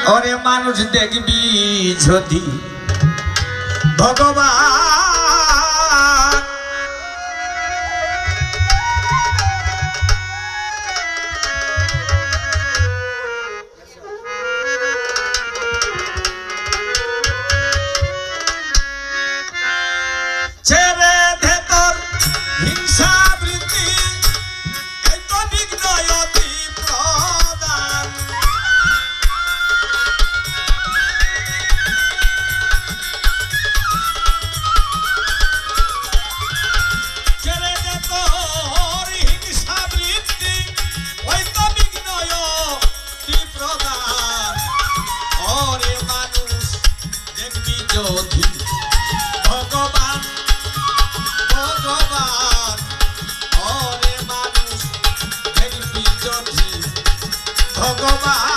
ওরে মানুষ দেখবি যদি ভগবান ছেড়ে দে তোর হিংসা বৃত্তি এই তো বিঘ্ন অতি প্রদান ছেড়ে দে তোর হিংসা বৃত্তি ওই তো বিঘ্ন অতি প্রদান ওরে মানুষ দেখবি যদি ভগবান ভগবান ওরে মানুষ দেখবি যদি ভগবান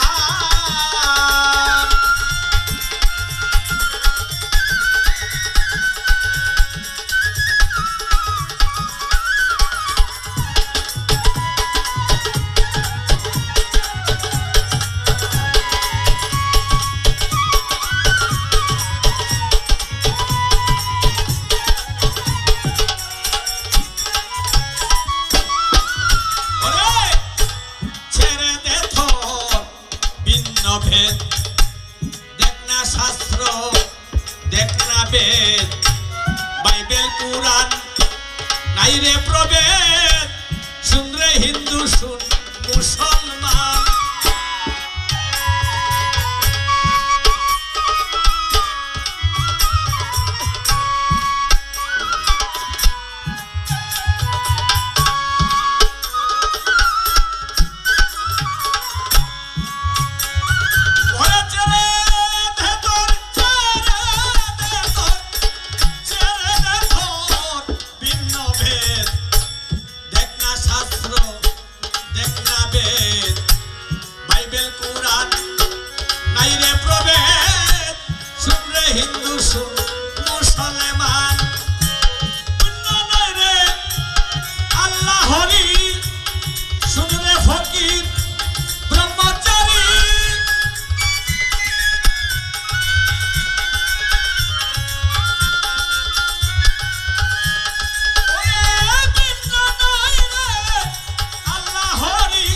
ভেদ দেখ না শাস্ত্র দেখ না বেদ বাইবেল কুরআন নাই রে প্রভেদ শুন রে হিন্দু শুন মুসলমান হিন্দু শুন মুসলমান রে আল্লাহ হরি শুন রে ফকির ব্রহ্মচারী আল্লাহ হরি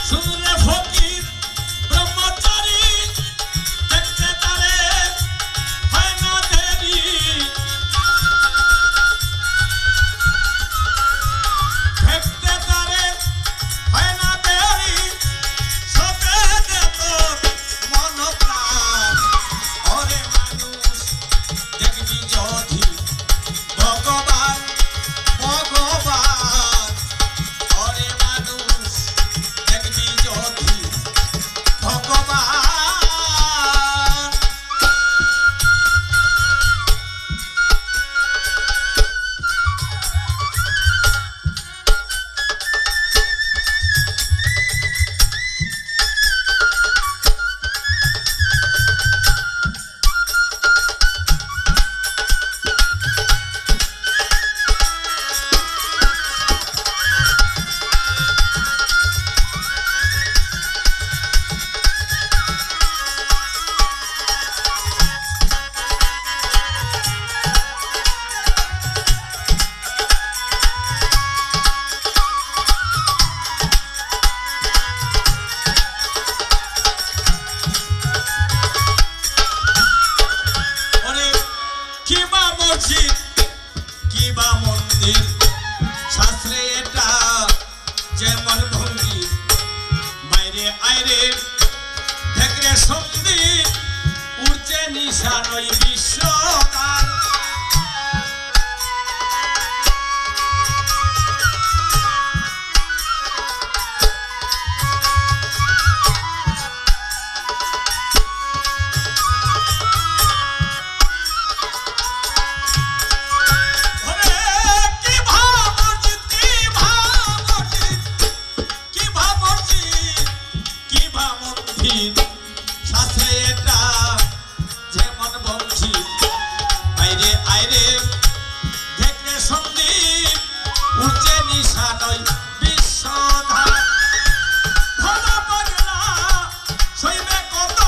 শুন রে ফকির ব্রহ্মচারী দেখতে তারে কিবা মন্দির শাস্ত্রে এটা যেমন ভঙ্গি বাইরে আইরে দেখরে সন্দীপ উঠছে নিশানই বিশ্বকাল শাস্ত্রে এটা যেমন বলছি বাইরে আইরে দেখলে সন্দীপ উঠছে নিশানই বিশ্বধার ভোলা পাগলা সইবে কত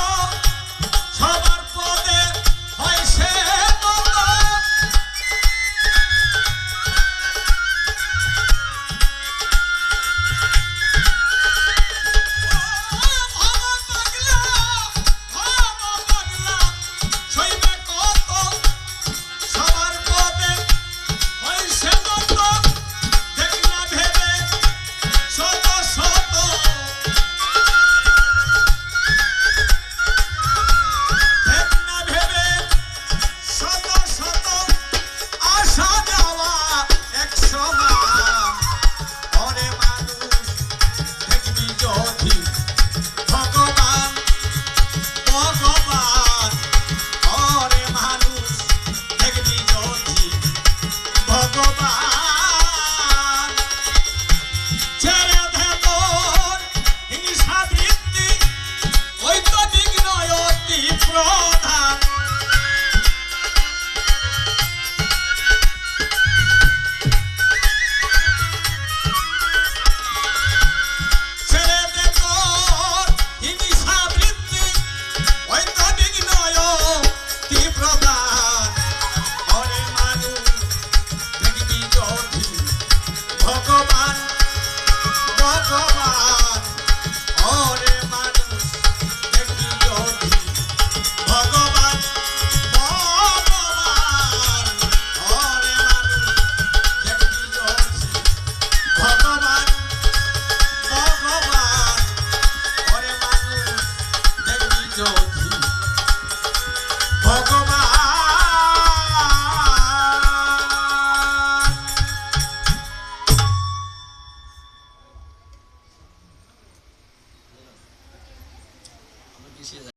যদি ভগবান